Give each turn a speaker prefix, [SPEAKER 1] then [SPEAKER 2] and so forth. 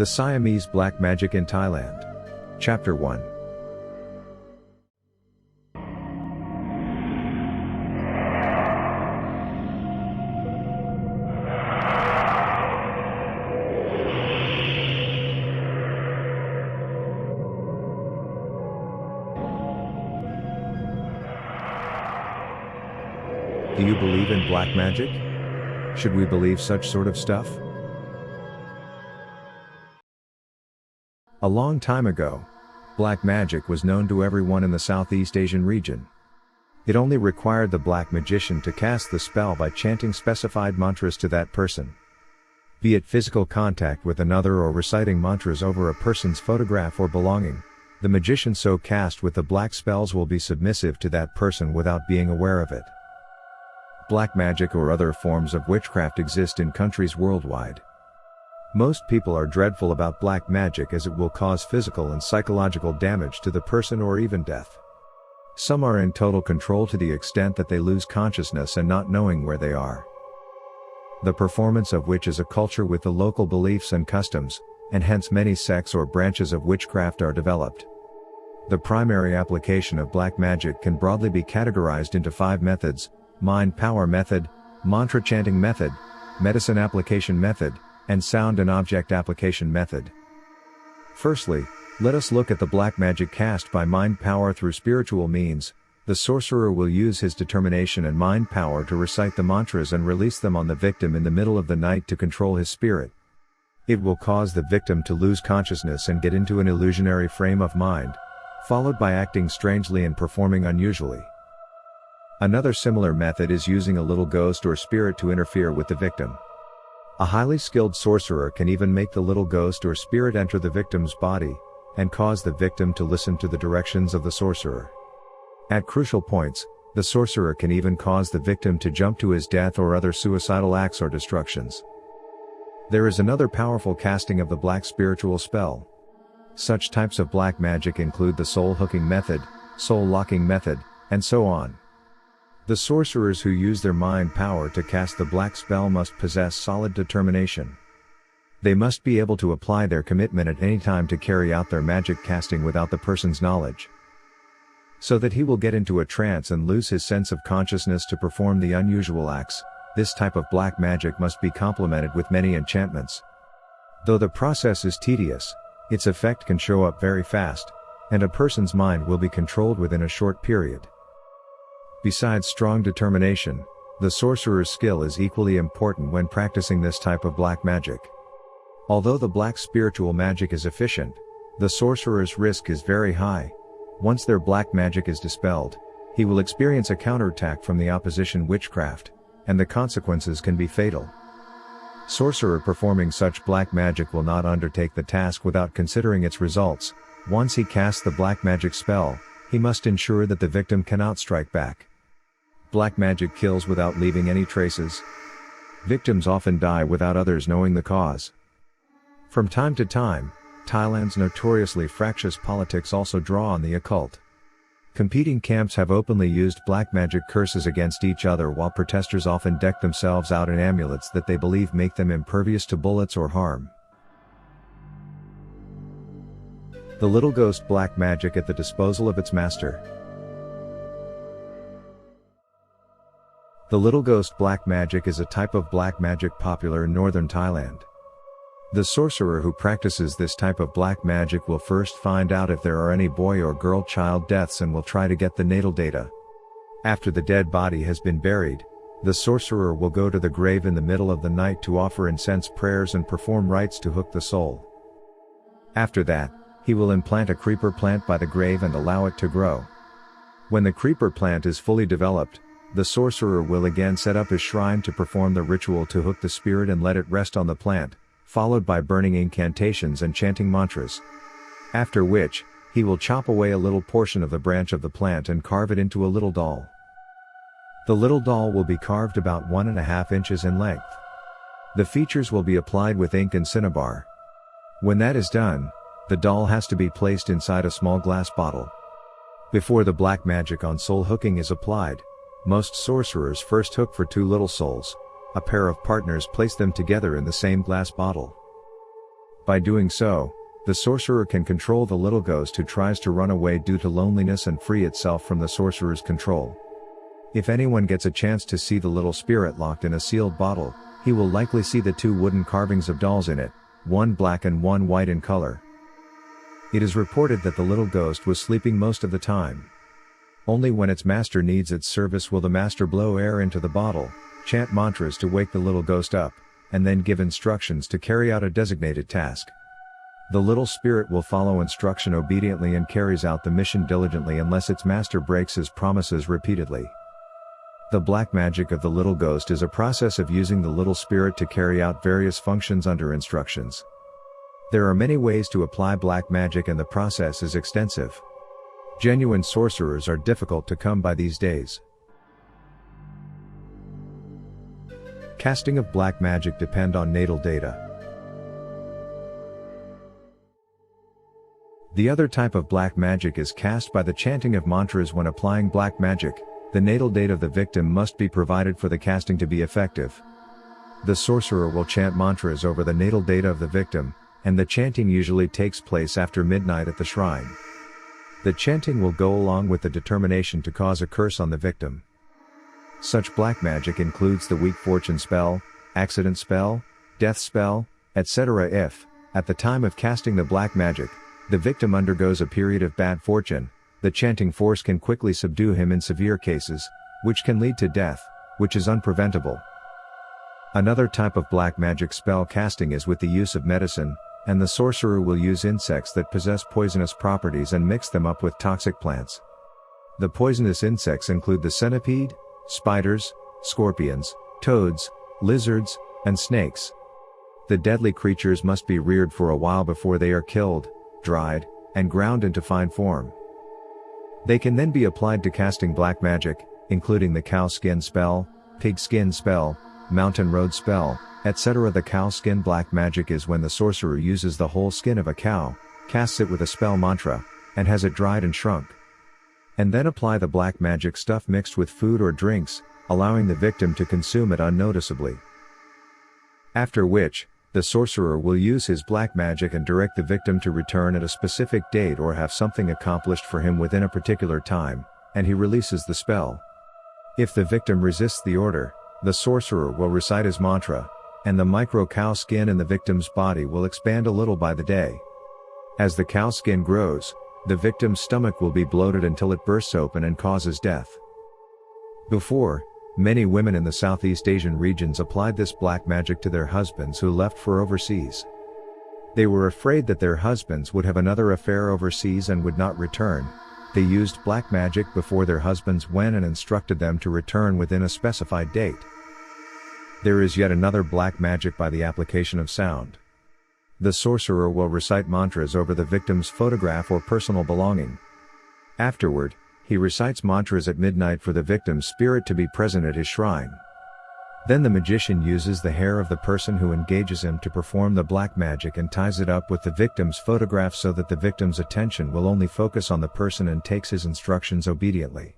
[SPEAKER 1] The Siamese Black Magic in Thailand. Chapter 1. Do you believe in black magic? Should we believe such sort of stuff? A long time ago, black magic was known to everyone in the Southeast Asian region. It only required the black magician to cast the spell by chanting specified mantras to that person. Be it physical contact with another or reciting mantras over a person's photograph or belonging, the magician so cast with the black spells will be submissive to that person without being aware of it. Black magic or other forms of witchcraft exist in countries worldwide. Most people are dreadful about black magic as it will cause physical and psychological damage to the person or even death. Some are in total control to the extent that they lose consciousness and not knowing where they are. The performance of which is a culture with the local beliefs and customs, and hence many sects or branches of witchcraft are developed. The primary application of black magic can broadly be categorized into 5 methods: mind power method, mantra chanting method, medicine application method, and sound and object application method. Firstly, let us look at the black magic cast by mind power through spiritual means. The sorcerer will use his determination and mind power to recite the mantras and release them on the victim in the middle of the night to control his spirit. It will cause the victim to lose consciousness and get into an illusionary frame of mind, followed by acting strangely and performing unusually. Another similar method is using a little ghost or spirit to interfere with the victim. A highly skilled sorcerer can even make the little ghost or spirit enter the victim's body, and cause the victim to listen to the directions of the sorcerer. At crucial points, the sorcerer can even cause the victim to jump to his death or other suicidal acts or destructions. There is another powerful casting of the black spiritual spell. Such types of black magic include the soul hooking method, soul locking method, and so on. The sorcerers who use their mind power to cast the black spell must possess solid determination. They must be able to apply their commitment at any time to carry out their magic casting without the person's knowledge, so that he will get into a trance and lose his sense of consciousness to perform the unusual acts. This type of black magic must be complemented with many enchantments. Though the process is tedious, its effect can show up very fast, and a person's mind will be controlled within a short period. Besides strong determination, the sorcerer's skill is equally important when practicing this type of black magic. Although the black spiritual magic is efficient, the sorcerer's risk is very high. Once their black magic is dispelled, he will experience a counterattack from the opposition witchcraft, and the consequences can be fatal. Sorcerer performing such black magic will not undertake the task without considering its results. Once he casts the black magic spell, he must ensure that the victim cannot strike back. Black magic kills without leaving any traces. Victims often die without others knowing the cause. From time to time, Thailand's notoriously fractious politics also draw on the occult. Competing camps have openly used black magic curses against each other, while protesters often deck themselves out in amulets that they believe make them impervious to bullets or harm. The little ghost black magic at the disposal of its master. The little ghost black magic is a type of black magic popular in northern Thailand. The sorcerer who practices this type of black magic will first find out if there are any boy or girl child deaths and will try to get the natal data. After the dead body has been buried, the sorcerer will go to the grave in the middle of the night to offer incense prayers and perform rites to hook the soul. After that, he will implant a creeper plant by the grave and allow it to grow. When the creeper plant is fully developed, the sorcerer will again set up his shrine to perform the ritual to hook the spirit and let it rest on the plant, followed by burning incantations and chanting mantras. After which, he will chop away a little portion of the branch of the plant and carve it into a little doll. The little doll will be carved about 1.5 inches in length. The features will be applied with ink and cinnabar. When that is done, the doll has to be placed inside a small glass bottle. Before the black magic on soul hooking is applied, most sorcerers first hook for 2 little souls. A pair of partners place them together in the same glass bottle. By doing so, the sorcerer can control the little ghost who tries to run away due to loneliness and free itself from the sorcerer's control. If anyone gets a chance to see the little spirit locked in a sealed bottle, he will likely see the 2 wooden carvings of dolls in it, one black and one white in color. It is reported that the little ghost was sleeping most of the time. Only when its master needs its service will the master blow air into the bottle, chant mantras to wake the little ghost up, and then give instructions to carry out a designated task. The little spirit will follow instruction obediently and carries out the mission diligently unless its master breaks his promises repeatedly. The black magic of the little ghost is a process of using the little spirit to carry out various functions under instructions. There are many ways to apply black magic and the process is extensive. Genuine sorcerers are difficult to come by these days. Casting of black magic depend on natal data. The other type of black magic is cast by the chanting of mantras. When applying black magic, the natal date of the victim must be provided for the casting to be effective. The sorcerer will chant mantras over the natal data of the victim, and the chanting usually takes place after midnight at the shrine. The chanting will go along with the determination to cause a curse on the victim. Such black magic includes the weak fortune spell, accident spell, death spell, etc. If, at the time of casting the black magic, the victim undergoes a period of bad fortune, the chanting force can quickly subdue him in severe cases, which can lead to death, which is unpreventable. Another type of black magic spell casting is with the use of medicine, and the sorcerer will use insects that possess poisonous properties and mix them up with toxic plants. The poisonous insects include the centipede, spiders, scorpions, toads, lizards, and snakes. The deadly creatures must be reared for a while before they are killed, dried, and ground into fine form. They can then be applied to casting black magic, including the cow skin spell, pig skin spell, mountain road spell, etc. The cow skin black magic is when the sorcerer uses the whole skin of a cow, casts it with a spell mantra, and has it dried and shrunk. And then apply the black magic stuff mixed with food or drinks, allowing the victim to consume it unnoticeably. After which, the sorcerer will use his black magic and direct the victim to return at a specific date or have something accomplished for him within a particular time, and he releases the spell. If the victim resists the order, the sorcerer will recite his mantra, and the micro cow skin in the victim's body will expand a little by the day. As the cow skin grows, the victim's stomach will be bloated until it bursts open and causes death. Before, many women in the Southeast Asian regions applied this black magic to their husbands who left for overseas. They were afraid that their husbands would have another affair overseas and would not return. They used black magic before their husbands went and instructed them to return within a specified date. There is yet another black magic by the application of sound. The sorcerer will recite mantras over the victim's photograph or personal belonging. Afterward, he recites mantras at midnight for the victim's spirit to be present at his shrine. Then the magician uses the hair of the person who engages him to perform the black magic and ties it up with the victim's photograph so that the victim's attention will only focus on the person and takes his instructions obediently.